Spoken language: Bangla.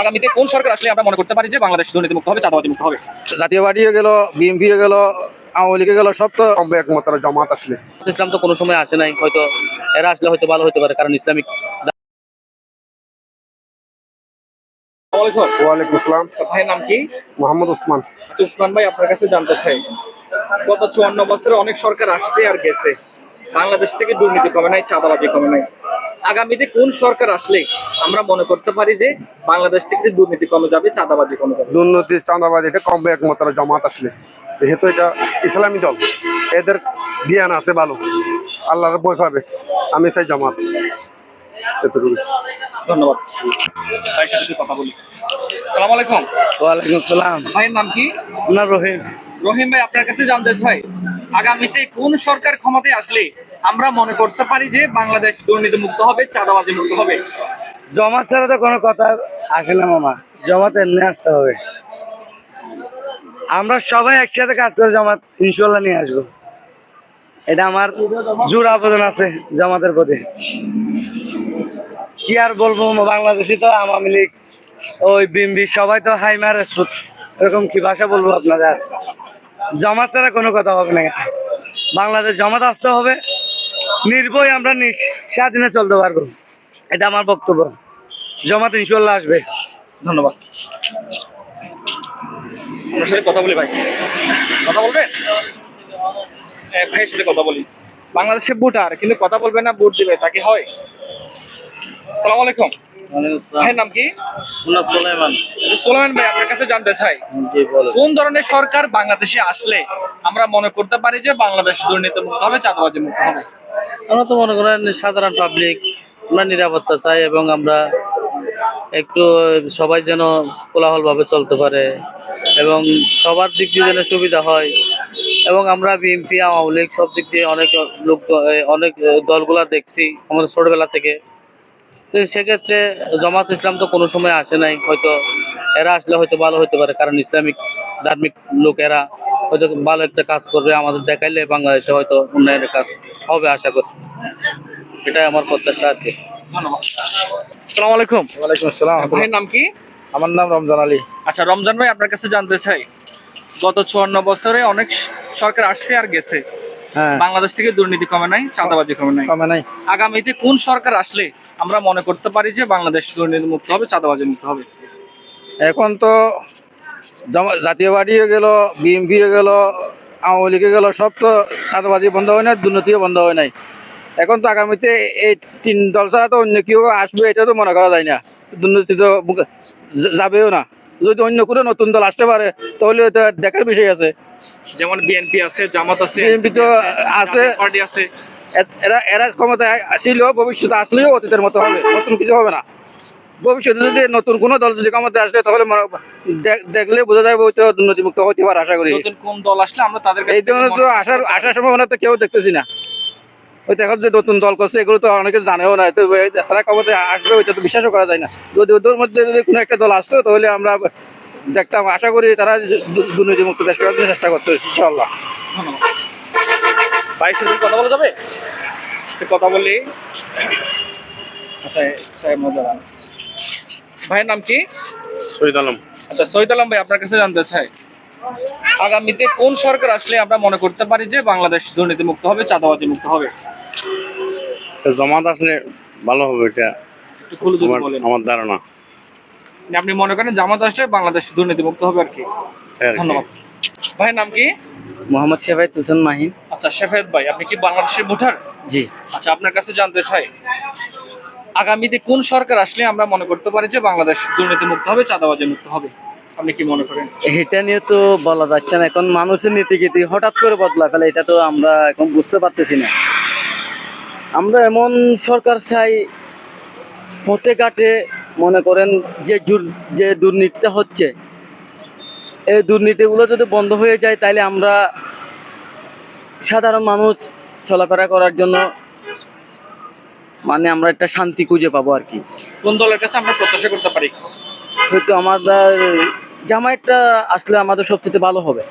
আগামীতে কোন সরকার আসলে আমরা মনে করতে পারি যে বাংলাদেশ দুর্নীতিমুক্ত হবে, চাঁদাবাজি মুক্ত হবে? জাতীয় পার্টি হয়ে গেল, বিএনপি হয়ে গেল, আওয়ামী লীগ গেল, সব তো একমাত্র জামাত আসলে। ইসলাম তো কোনো সময় আসে নাই, হয়তো এরা আসলে হয়তো ভালো হতে পারে, কারণ ইসলামিক। ওয়ালাইকুম আসসালাম। ভাইয়ের নাম কি? মোহাম্মদ ওসমান। উসমান ভাই, আপনার কাছে জানতে চাই, গত 54 বছরে অনেক সরকার আসছে আর গেছে, বাংলাদেশ থেকে দুর্নীতি কমে নাই, চাঁদাবাজি কমে নাই। আগামীতে কোন সরকার আসলে আমরা মনে করতে পারি যে বাংলাদেশ থেকে দুর্নীতি কমে যাবে, চাঁদাবাজি কমে যাবে? দুর্নীতি চাঁদাবাজ এটা কমবে একমাত্র জামাত আসলে, যেহেতু এটা ইসলামী দল, এদের জ্ঞান আছে ভালো, আল্লাহর বই পাবে। আমি চাই জামাত। ধন্যবাদ। ভাইয়ের সাথে কথা বলি। আসসালামু আলাইকুম। ওয়ালাইকুম আসসালাম। ভাইয়ের নাম কি? আপনার রহিম। রহিম ভাই, আপনার কাছে জানতে চাই, আগামীতে কোন সরকার ক্ষমতায় আসলে আমরা মনে করতে পারি যে বাংলাদেশ দুর্নীতি মুক্ত হবে, চাঁদাবাজি মুক্ত হবে? জমা ছাড়া তো কোনো কথা আসে না মামা, জমাতে এমনি আসতে হবে। আমরা সবাই একসাথে কাজ করে জামাত ইনশাল্লাহ নিয়ে আসবো, এটা আমার জোর আবেদন আছে জামাতের প্রতি। কি আর বলবো, বাংলাদেশি তো আওয়ামী লীগ, ওই বিএনপি সবাই তো হাই মারে সুদ, এরকম কি ভাষা বলবো আপনারা? জামাত ছাড়া কোনো কথা হবে না, বাংলাদেশ জামাত আসতে হবে, নির্ভয় আমরা স্বাধীনে চলতে পারবো, এটা আমার বক্তব্য। জামাত ইনশাল্লাহ আসবে। ধন্যবাদ। আপনার সাথে কথা বলি ভাই, কথা বলবেন? ভাইয়ের সাথে কথা বলি। বাংলাদেশে ভোটার কিন্তু কথা বলবে না, ভোট দিবে, তাকে হয়? আসসালামু আলাইকুম। ভাইয়ের নাম কি? সুলাইমান। সুলাইমান ভাই, আপনার কাছে জানতে চাই, কোন ধরনের সরকার বাংলাদেশে আসলে আমরা মনে করতে পারি যে বাংলাদেশ দুর্নীতি মুক্ত হবে, চাঁদাবাজি মুক্ত হবে? আমরা তো মনে করেন সাধারণ পাবলিক, আমরা নিরাপত্তা চাই এবং আমরা একটু সবাই যেন কোলাহল ভাবে চলতে পারে এবং সবার দিক দিয়ে যেন সুবিধা হয়, এবং আমরা বিএনপি আওয়ামী লীগ সব দিক দিয়ে অনেক লোক, অনেক দলগুলা দেখছি আমাদের ছোটবেলা থেকে। তো সেক্ষেত্রে জামাত ইসলাম তো কোনো সময় আসে নাই, হয়তো এরা আসলে হয়তো ভালো হতে পারে, কারণ ইসলামিক ধার্মিক লোক, এরা হয়তো ভালো একটা কাজ করবে, আমাদের দেখাইলে বাংলাদেশে হয়তো উন্নয়নের কাজ হবে আশা করি, এটাই আমার প্রত্যাশা আর কি। ধন্যবাদ। আসসালামু আলাইকুম। ওয়ালাইকুম আসসালাম। ভাইয়ের নাম কি? আমার নাম রমজান আলী। আচ্ছা রমজান ভাই, আপনার কাছে জানতে চাই, গত 54 বছরে অনেক সরকার আসছে আর গেছে, হ্যাঁ, বাংলাদেশ থেকে দুর্নীতি কমে নাই, চাঁদাবাজি কমে নাই। কমে নাই। আগামীতে কোন সরকার আসলে আমরা মনে করতে পারি যে বাংলাদেশ দুর্নীতি মুক্ত হবে, চাঁদাবাজি মুক্ত হবে? এখন তো জাতীয় পার্টি হয়ে গেল, বিএনপি হয়ে গেল, আওয়ামী লীগ গেল, সব তো চাঁদাবাজি বন্ধ হয় নাই, দুর্নীতিও বন্ধ হয় নাই। এখন তো আগামীতে এই তিন দল ছাড়া তো অন্য কেউ আসবে এটা তো মনে করা যায় না, দুর্নীতি তো যাবেও না। যদি অন্য কোনো নতুন দল আসতে পারে তাহলে এটা দেখার বিষয় আছে। যেমন বিএনপি আছে, জামাত আছে, বিএনপি তো আছে, পার্টি আছে। এরা এরা ক্ষমতায় আসলেও ভবিষ্যতে আসলেও অতীতের মতো হবে, নতুন কিছু হবে না। ভবিষ্যতে যদি নতুন কোনো দল যদি ক্ষমতায় আসলে তাহলে দেখলে বোঝা যাবে ওই তো দুর্নীতিমুক্ত হতে পারে আশা করি। নতুন কোন দল আসলে আমরা তাদের এই ধরনের তো আসার সম্ভাবনা তো কেউ দেখতেছি না। ওই এখন যে নতুন দল করছে এগুলো তো অনেকে জানেও না, তো তারা ক্ষমতায় আসবে ওইটা তো বিশ্বাসও করা যায় না। যদি ওদের মধ্যে যদি কোনো একটা দল আসতো তাহলে আমরা দেখতাম, আশা করি তারা দুর্নীতিমুক্ত দেশ করার জন্য চেষ্টা করতো ইনশাআল্লাহ। ধন্যবাদ। ভাইয়ের সাথে কথা বলা যাবে? কথা বললি। আচ্ছা ভাইয়ের নাম কি? শহীদ আলম। আচ্ছা শহীদ আলম ভাই, আপনার কাছে জানতে চাই, আগামীতে কোন সরকার আসলে আমরা মনে করতে পারি যে বাংলাদেশ দুর্নীতি মুক্ত হবে, চাঁদাবাজি মুক্ত হবে? জামাত আসলে ভালো হবে, এটা একটু খুলে যদি বলেন। আমার ধারণা। আপনি মনে করেন জামাত আসলে বাংলাদেশ দুর্নীতি মুক্ত হবে আর কি? ধন্যবাদ। ভাইয়ের নাম কি? মোহাম্মদ শেফায়েত হোসেন মাহিন। আচ্ছা শেফায়েত ভাই, আপনি কি বাংলাদেশের ভোটার? জি। আচ্ছা আপনার কাছে জানতে চাই, আগামীতে কোন সরকার আসলে আমরা মনে করতে পারি যে বাংলাদেশ দুর্নীতি মুক্ত হবে, চাঁদাবাজি মুক্ত হবে? আপনি কি মনে করেন? এটা নিয়ে তো বলা যাচ্ছে না, এখন মানুষের নীতিগীতি হঠাৎ করে বদলা ফেলে, এটা তো আমরা এখন বুঝতে পারতেছি না। আমরা এমন সরকার চাই পথে ঘাটে, মনে করেন যে দুর্নীতিটা হচ্ছে, এই দুর্নীতিগুলো যদি বন্ধ হয়ে যায় তাহলে আমরা সাধারণ মানুষ চলাফেরা করার জন্য মানে আমরা একটা শান্তি খুঁজে পাবো আর কি। কোন দলের কাছে আমরা প্রত্যাশা করতে পারি? হয়তো আমাদের জামায়াতটা আসলে আমাদের সবচেয়ে ভালো হবে।